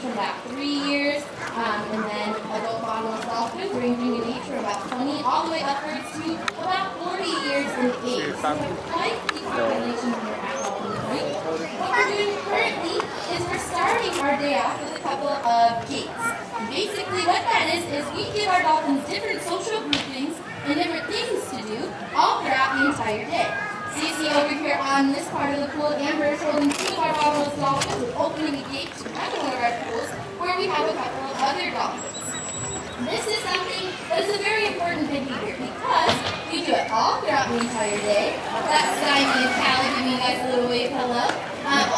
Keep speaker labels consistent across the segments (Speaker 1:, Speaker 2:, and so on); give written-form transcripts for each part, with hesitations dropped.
Speaker 1: from about 3 years, and then adult bottlenose dolphins ranging in age from about 20 all the way upwards to about 40 years in age. So we have quite the population here at Dolphin Point. What we're doing currently is we're starting our day off with a couple of gates. Basically what that is we give our dolphins different social groupings and different things to do all throughout the entire day. So you see over here on this part of the pool, Amber is holding 2 of our bottlenose dolphins with opening a gate to another one of our pools where we have a couple of other dolphins. This is something that is a very important behavior because we do it all throughout the entire day. That's Simon and Callie giving you guys a little wave hello.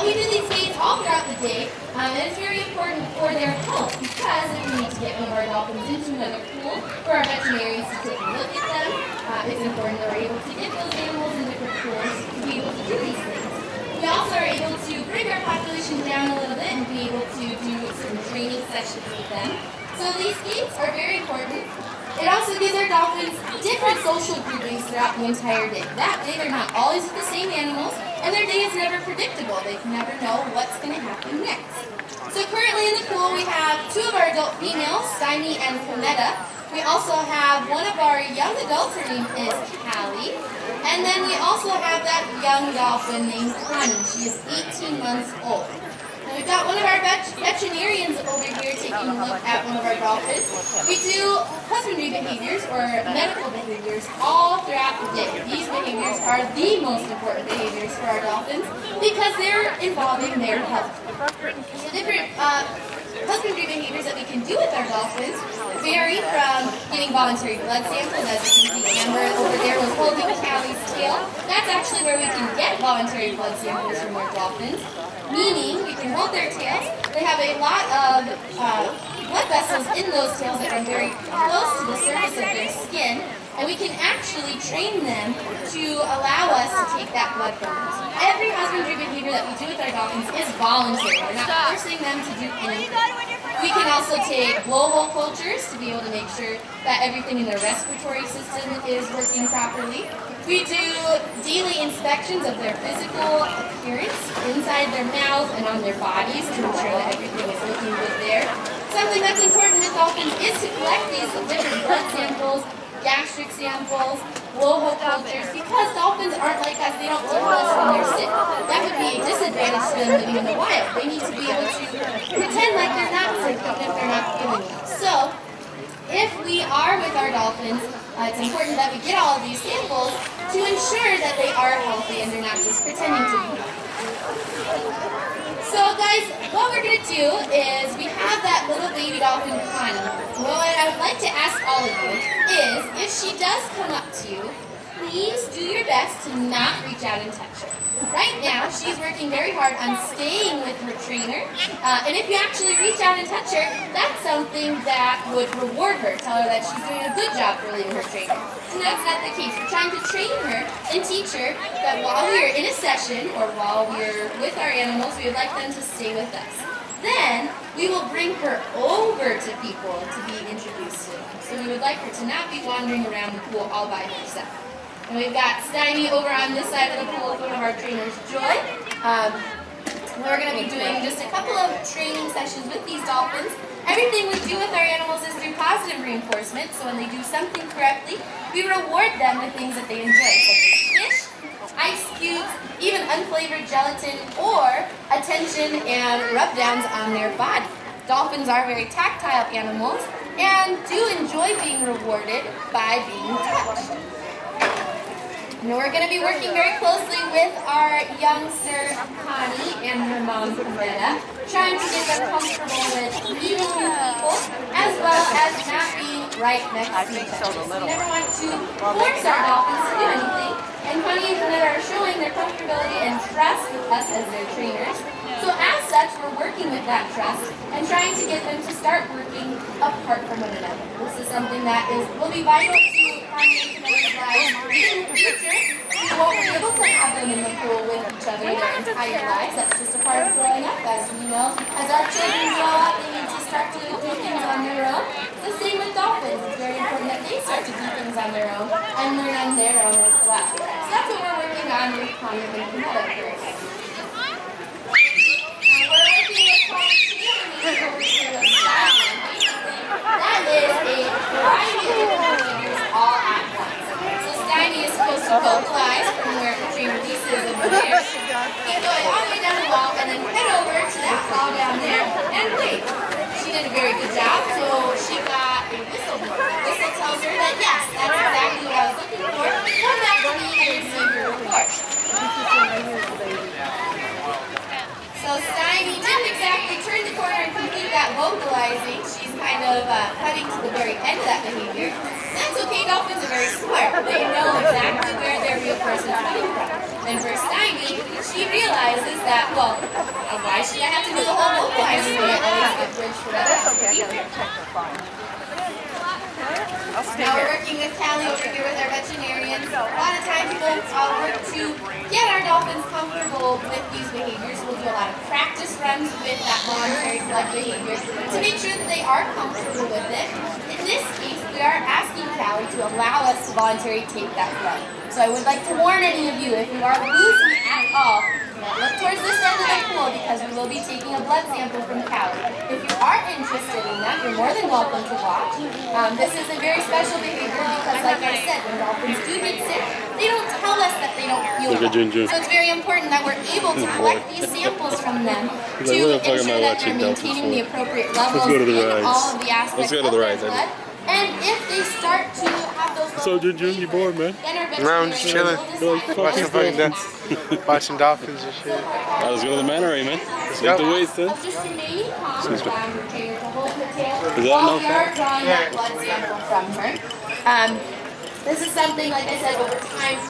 Speaker 1: We do these gates all throughout the day, and it's very important for their health because if we need to get one of our dolphins into another pool for our veterinarians to take a look at them, it's important that we're able to get those animals in different pools to be able to do these things. We also are able to bring our population down a little bit and be able to do some training sessions with them. So these gates are very important. It also gives our dolphins different social groupings throughout the entire day. That day they're not always with the same animals, and their day is never predictable. They can never know what's going to happen next. So currently in the pool we have 2 of our adult females, Stymie and Cometa. We also have one of our young adults, her name is Callie. And then we also have that young dolphin named Connie. She is 18 months old. And we've got one of our veterinarians over here taking a look at one of our dolphins. We do husbandry behaviors or medical behaviors all throughout the day. These behaviors are the most important behaviors for our dolphins because they're involving their health. The different husbandry behaviors that we can do with our dolphins vary from getting voluntary blood samples. As you can see, Amber over there was holding Callie's tail. That's actually where we can get voluntary blood samples from our dolphins, meaning we can hold their tails. They have a lot of blood vessels in those tails that are very close to the surface of their skin, and we can actually train them to allow us to take that blood from them. So every husbandry behavior that we do with our dolphins is voluntary. We're not forcing them to do anything. We can also take blowhole cultures to be able to make sure that everything in their respiratory system is working properly. We do daily inspections of their physical appearance inside their mouth and on their bodies to ensure that everything is looking good there. Something that's important with dolphins is to collect these different blood samples, gastric samples, blowhole cultures, because dolphins aren't like us, they don't tickle us when they're sick. That would be a disadvantage to them living in the wild. They need to be able to pretend like they're not sick even if they're not feeling well. So, if we are with our dolphins, it's important that we get all of these samples to ensure that they are healthy and they're not just pretending to be healthy. So guys, what we're going to do is we have that little baby dolphin, Connie. What I would like to ask all of you is, if she does come up to you, please do your best to not reach out and touch her. Right now, she's working very hard on staying with her trainer, and if you actually reach out and touch her, that's something that would reward her, tell her that she's doing a good job for leaving her trainer. And that's not the case. We're trying to train her and teach her that while we are in a session, or while we're with our animals, we would like them to stay with us. Then, we will bring her over to people to be introduced to them. So we would like her to not be wandering around the pool all by herself. And we've got Stymie over on this side of the pool with one of our trainers, Joy. We're going to be doing just a couple of training sessions with these dolphins. Everything we do with our animals is through positive reinforcement, so when they do something correctly, we reward them with things that they enjoy, such as fish, ice cubes, even unflavored gelatin, or attention and rub-downs on their body. Dolphins are very tactile animals and do enjoy being rewarded by being touched. And we're going to be working very closely with our youngster, Connie, and her mom, Cometa, trying to get them comfortable with meeting new people, as well as not being right next to each other. So we never want to force our dolphins to do anything, and Connie and Cometa are showing their comfortability and trust with us as their trainers. So as such, we're working with that trust and trying to get them to start working apart from one another. This is something that will be vital to Connie and Cometa's lives in the future. We won't be able to have them in the pool with each other their entire lives. That's just a part of growing up, as we know. As our children grow up, they need to start to do things on their own. It's the same with dolphins. It's very important that they start to do things on their own and learn on their own as well. So that's what we're working on with Connie and Cometa currently. We're working with of cutting to the very end of that behavior, that's okay. Dolphins are very smart. They know exactly where their real person is coming from. And for Steiny, she realizes that, well, why should I have to do the whole vocalizing thing? I always get bridge for that behavior. Now we're working with Callie over here with our veterinarians. A lot of times we'll work to get our dolphins comfortable with these behaviors. We'll do a lot of practice runs with that voluntary blood behavior to make sure that they are comfortable with it. In this case, we are asking Callie to allow us to voluntarily take that blood. So I would like to warn any of you, if you are losing at all, look towards this end of the pool because we will be taking a blood sample from Callie. If you are interested in that, you're more than welcome to watch. This is a very special behavior because, like I said, when dolphins do get sick, they don't tell us that they don't feel well. So it's very important that we're able to collect these samples from them to ensure that they're maintaining the appropriate levels in all of the aspects of their blood. And if they start to have those
Speaker 2: So Ginger, you bored, man?
Speaker 3: No, I'm just chilling. Watching dolphins and shit.
Speaker 2: Let's go to the manor, man. Let's take the weights then.
Speaker 1: just remaining calm,
Speaker 2: Excuse me.
Speaker 1: trainer to hold the tail
Speaker 2: Is that
Speaker 1: while
Speaker 2: no
Speaker 1: we are drawing that blood sample from her. This is something, like I said, over time.